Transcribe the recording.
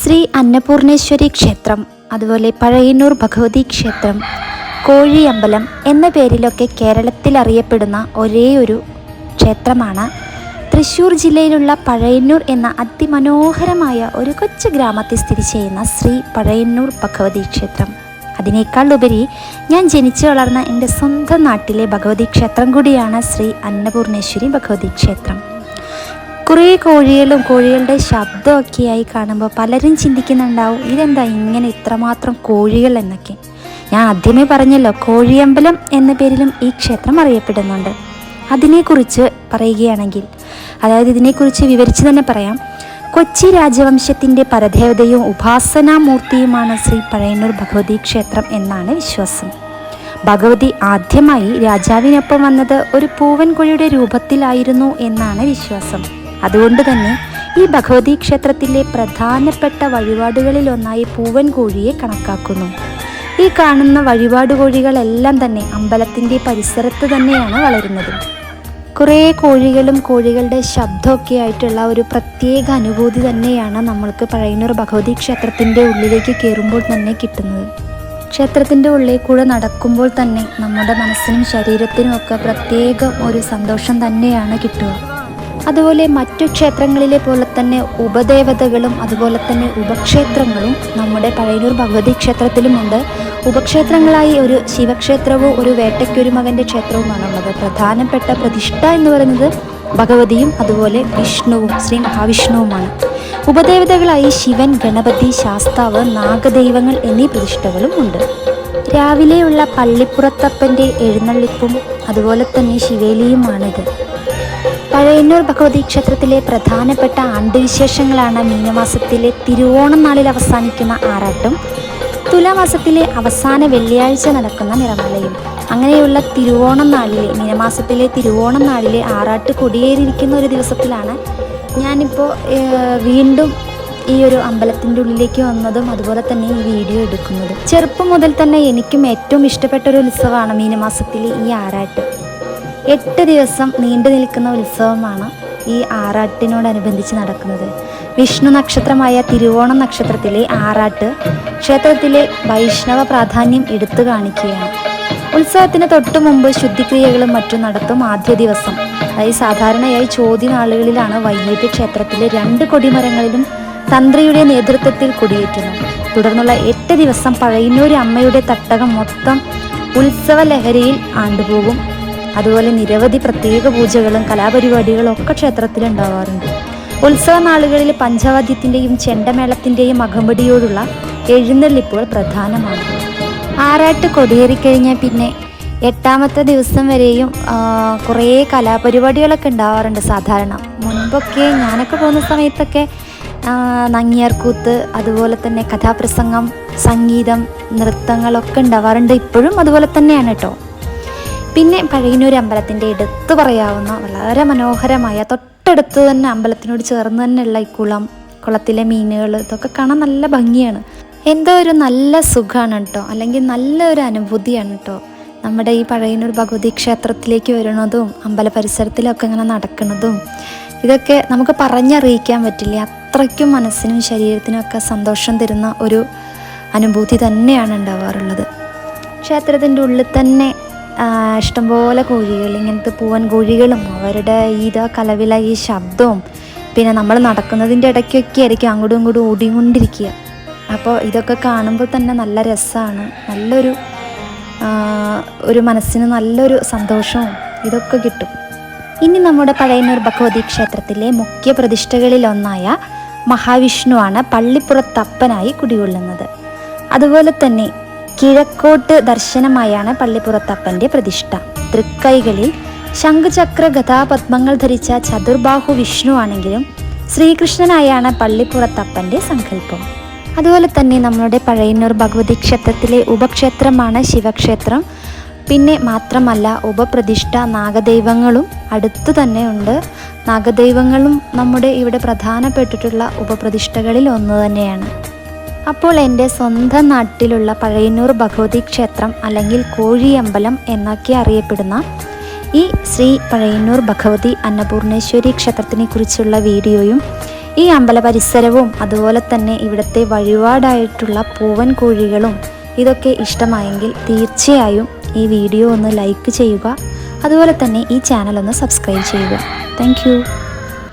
ശ്രീ അന്നപൂർണേശ്വരി ക്ഷേത്രം, അതുപോലെ പഴയന്നൂർ ഭഗവതി ക്ഷേത്രം, കോഴിയമ്പലം എന്ന പേരിലൊക്കെ കേരളത്തിൽ അറിയപ്പെടുന്ന ഒരേ ഒരു ക്ഷേത്രമാണ് തൃശ്ശൂർ ജില്ലയിലുള്ള പഴയന്നൂർ എന്ന അതിമനോഹരമായ ഒരു കൊച്ചു ഗ്രാമത്തിൽ സ്ഥിതി ചെയ്യുന്ന ശ്രീ പഴയന്നൂർ ഭഗവതി ക്ഷേത്രം. അതിനേക്കാൾ ഉപരി ഞാൻ ജനിച്ചു വളർന്ന എൻ്റെ സ്വന്തം നാട്ടിലെ ഭഗവതി ക്ഷേത്രം കൂടിയാണ് ശ്രീ അന്നപൂർണേശ്വരി ഭഗവതി ക്ഷേത്രം. കുറേ കോഴികളുടെ ശബ്ദമൊക്കെയായി കാണുമ്പോൾ പലരും ചിന്തിക്കുന്നുണ്ടാവും, ഇതെന്താ ഇങ്ങനെ ഇത്രമാത്രം കോഴികൾ എന്നൊക്കെ. ഞാൻ ആദ്യമേ പറഞ്ഞല്ലോ, കോഴിയമ്പലം എന്ന പേരിലും ഈ ക്ഷേത്രം അറിയപ്പെടുന്നുണ്ട്. അതിനെക്കുറിച്ച് പറയുകയാണെങ്കിൽ, അതായത് ഇതിനെക്കുറിച്ച് വിവരിച്ച് തന്നെ പറയാം. കൊച്ചി രാജവംശത്തിൻ്റെ പരദേവതയും ഉപാസനാമൂർത്തിയുമാണ് ശ്രീ പഴയന്നൂർ ഭഗവതി ക്ഷേത്രം എന്നാണ് വിശ്വാസം. ഭഗവതി ആദ്യമായി രാജാവിനൊപ്പം വന്നത് ഒരു പൂവൻ കോഴിയുടെ രൂപത്തിലായിരുന്നു എന്നാണ് വിശ്വാസം. അതുകൊണ്ട് തന്നെ ഈ ഭഗവതി ക്ഷേത്രത്തിലെ പ്രധാനപ്പെട്ട വഴിപാടുകളിലൊന്നായി പൂവൻ കോഴിയെ കണക്കാക്കുന്നു. ഈ കാണുന്ന വഴിപാട് കോഴികളെല്ലാം തന്നെ അമ്പലത്തിൻ്റെ പരിസരത്ത് തന്നെയാണ് വളരുന്നത്. കുറേ കോഴികളുടെ ശബ്ദമൊക്കെ ആയിട്ടുള്ള ഒരു പ്രത്യേക അനുഭൂതി തന്നെയാണ് നമ്മൾക്ക് പഴയന്നൂർ ഭഗവതി ക്ഷേത്രത്തിൻ്റെ ഉള്ളിലേക്ക് കയറുമ്പോൾ തന്നെ കിട്ടുന്നത്. ക്ഷേത്രത്തിൻ്റെ ഉള്ളിൽ കൂടെ നടക്കുമ്പോൾ തന്നെ നമ്മുടെ മനസ്സിനും ശരീരത്തിനും ഒക്കെ പ്രത്യേകം ഒരു സന്തോഷം തന്നെയാണ് കിട്ടുക. അതുപോലെ മറ്റു ക്ഷേത്രങ്ങളിലെ പോലെ തന്നെ ഉപദേവതകളും അതുപോലെ തന്നെ ഉപക്ഷേത്രങ്ങളും നമ്മുടെ പഴയന്നൂർ ഭഗവതി ക്ഷേത്രത്തിലുമുണ്ട്. ഉപക്ഷേത്രങ്ങളായി ഒരു ശിവക്ഷേത്രവും ഒരു വേട്ടയ്ക്കൊരു മകൻ്റെ ക്ഷേത്രവുമാണുള്ളത്. പ്രധാനപ്പെട്ട പ്രതിഷ്ഠ എന്ന് പറയുന്നത് ഭഗവതിയും അതുപോലെ വിഷ്ണുവും ശ്രീ മഹാവിഷ്ണുവുമാണ്. ഉപദേവതകളായി ശിവൻ, ഗണപതി, ശാസ്താവ്, നാഗദൈവങ്ങൾ എന്നീ പ്രതിഷ്ഠകളും ഉണ്ട്. രാവിലെയുള്ള പള്ളിപ്പുറത്തപ്പൻ്റെ എഴുന്നള്ളിപ്പും അതുപോലെ തന്നെ ശിവേലിയുമാണിത്. പഴയന്നൂർ ഭഗവതി ക്ഷേത്രത്തിലെ പ്രധാനപ്പെട്ട ആണ്ടുവിശേഷങ്ങളാണ് മീനമാസത്തിലെ തിരുവോണം നാളിൽ അവസാനിക്കുന്ന ആറാട്ടും തുലാമാസത്തിലെ അവസാന വെള്ളിയാഴ്ച നടക്കുന്ന നിറമലയും. അങ്ങനെയുള്ള തിരുവോണം നാളിലെ, മീനമാസത്തിലെ തിരുവോണം നാളിലെ ആറാട്ട് കൊടിയേറിയിരിക്കുന്ന ഒരു ദിവസത്തിലാണ് ഞാനിപ്പോൾ വീണ്ടും ഈ ഒരു അമ്പലത്തിൻ്റെ ഉള്ളിലേക്ക് വന്നതും അതുപോലെ തന്നെ ഈ വീഡിയോ എടുക്കുന്നതും. ചെറുപ്പം മുതൽ തന്നെ എനിക്കും ഏറ്റവും ഇഷ്ടപ്പെട്ട ഒരു ഉത്സവമാണ് മീനമാസത്തിലെ ഈ ആറാട്ട്. 8 ദിവസം നീണ്ടു നിൽക്കുന്ന ഉത്സവമാണ് ഈ ആറാട്ടിനോടനുബന്ധിച്ച് നടക്കുന്നത്. വിഷ്ണു നക്ഷത്രമായ തിരുവോണം നക്ഷത്രത്തിലെ ആറാട്ട് ക്ഷേത്രത്തിലെ വൈഷ്ണവ പ്രാധാന്യം എടുത്തു കാണിക്കുകയാണ്. ഉത്സവത്തിന് തൊട്ടു മുമ്പ് ശുദ്ധിക്രിയകളും മറ്റും നടത്തും. ആദ്യ ദിവസം, അതായത് സാധാരണയായി ചോതി നാളുകളിലാണ് വൈകിട്ട് ക്ഷേത്രത്തിലെ 2 കൊടിമരങ്ങളിലും തന്ത്രിയുടെ നേതൃത്വത്തിൽ കൊടിയേറ്റുന്നു. തുടർന്നുള്ള 8 ദിവസം പഴയന്നൂർ അമ്മയുടെ തട്ടകം മൊത്തം ഉത്സവ ലഹരിയിൽ ആണ്ടുപോകും. അതുപോലെ നിരവധി പ്രത്യേക പൂജകളും കലാപരിപാടികളും ഒക്കെ ക്ഷേത്രത്തിൽ ഉണ്ടാവാറുണ്ട്. ഉത്സവ നാളുകളിൽ പഞ്ചവാദ്യത്തിൻ്റെയും ചെണ്ടമേളത്തിൻ്റെയും അകമ്പടിയോടുള്ള എഴുന്നള്ളിപ്പുകൾ പ്രധാനമാണ്. ആറാട്ട് കൊടിയേറിക്കഴിഞ്ഞാൽ പിന്നെ 8ാമത്തെ ദിവസം വരെയും കുറേ കലാപരിപാടികളൊക്കെ ഉണ്ടാവാറുണ്ട്. സാധാരണ മുൻപൊക്കെ ഞാനൊക്കെ പോകുന്ന സമയത്തൊക്കെ നങ്ങിയാർകൂത്ത്, അതുപോലെ തന്നെ കഥാപ്രസംഗം, സംഗീതം, നൃത്തങ്ങളൊക്കെ ഉണ്ടാവാറുണ്ട്. ഇപ്പോഴും അതുപോലെ തന്നെയാണ് കേട്ടോ. പിന്നെ പഴയന്നൂർ അമ്പലത്തിൻ്റെ എടുത്തു പറയാവുന്ന വളരെ മനോഹരമായ, തൊട്ടടുത്ത് തന്നെ അമ്പലത്തിനോട് ചേർന്ന് തന്നെയുള്ള ഈ കുളത്തിലെ മീനുകൾ, ഇതൊക്കെ കാണാൻ നല്ല ഭംഗിയാണ്. എന്തോ ഒരു നല്ല സുഖമാണ് കേട്ടോ, അല്ലെങ്കിൽ നല്ലൊരു അനുഭൂതിയാണ് കേട്ടോ നമ്മുടെ ഈ പഴയന്നൂർ ഭഗവതി ക്ഷേത്രത്തിലേക്ക് വരുന്നതും അമ്പല പരിസരത്തിലൊക്കെ ഇങ്ങനെ നടക്കുന്നതും. ഇതൊക്കെ നമുക്ക് പറഞ്ഞറിയിക്കാൻ പറ്റില്ല, അത്രയ്ക്കും മനസ്സിനും ശരീരത്തിനും ഒക്കെ സന്തോഷം തരുന്ന ഒരു അനുഭൂതി തന്നെയാണ് ഉണ്ടാവാറുള്ളത്. ക്ഷേത്രത്തിൻ്റെ ഉള്ളിൽ തന്നെ ഇഷ്ടംപോലെ കോഴികൾ, ഇങ്ങനത്തെ പൂവൻ കോഴികളും അവരുടെ കലവില ഈ ശബ്ദവും, പിന്നെ നമ്മൾ നടക്കുന്നതിൻ്റെ ഇടയ്ക്കൊക്കെ ആയിരിക്കും അങ്ങോട്ടും ഇങ്ങോട്ടും ഓടിക്കൊണ്ടിരിക്കുക. അപ്പോൾ ഇതൊക്കെ കാണുമ്പോൾ തന്നെ നല്ല രസമാണ്, ഒരു മനസ്സിന് നല്ലൊരു സന്തോഷവും ഇതൊക്കെ കിട്ടും. ഇനി നമ്മുടെ പഴയന്നൂർ ഭഗവതി ക്ഷേത്രത്തിലെ മുഖ്യ പ്രതിഷ്ഠകളിലൊന്നായ മഹാവിഷ്ണുവാണ് പള്ളിപ്പുറത്തപ്പനായി കുടികൊള്ളുന്നത്. അതുപോലെ തന്നെ കിഴക്കോട്ട് ദർശനമായാണ് പള്ളിപ്പുറത്തപ്പൻ്റെ പ്രതിഷ്ഠ. തൃക്കൈകളിൽ ശംഖുചക്ര ഗദാപത്മങ്ങൾ ധരിച്ച ചതുർബാഹു വിഷ്ണു ആണെങ്കിലും ശ്രീകൃഷ്ണനായാണ് പള്ളിപ്പുറത്തപ്പൻ്റെ സങ്കല്പം. അതുപോലെ തന്നെ നമ്മുടെ പഴയന്നൂർ ഭഗവതി ക്ഷേത്രത്തിലെ ഉപക്ഷേത്രമാണ് ശിവക്ഷേത്രം. പിന്നെ മാത്രമല്ല, ഉപപ്രതിഷ്ഠ നാഗദൈവങ്ങളും അടുത്തു തന്നെ ഉണ്ട്. നാഗദൈവങ്ങളും നമ്മുടെ ഇവിടെ പ്രധാനപ്പെട്ടിട്ടുള്ള ഉപപ്രതിഷ്ഠകളിൽ ഒന്ന് തന്നെയാണ്. അപ്പോൾ എൻ്റെ സ്വന്തം നാട്ടിലുള്ള പഴയന്നൂർ ഭഗവതി ക്ഷേത്രം അല്ലെങ്കിൽ കോഴിയമ്പലം എന്നൊക്കെ അറിയപ്പെടുന്ന ഈ ശ്രീ പഴയന്നൂർ ഭഗവതി അന്നപൂർണേശ്വരി ക്ഷേത്രത്തിനെ കുറിച്ചുള്ള വീഡിയോയും ഈ അമ്പല പരിസരവും അതുപോലെ തന്നെ ഇവിടുത്തെ വഴിപാടായിട്ടുള്ള പൂവൻ കോഴികളും ഇതൊക്കെ ഇഷ്ടമായെങ്കിൽ തീർച്ചയായും ഈ വീഡിയോ ഒന്ന് ലൈക്ക് ചെയ്യുക. അതുപോലെ തന്നെ ഈ ചാനൽ ഒന്ന് സബ്സ്ക്രൈബ് ചെയ്യുക. താങ്ക്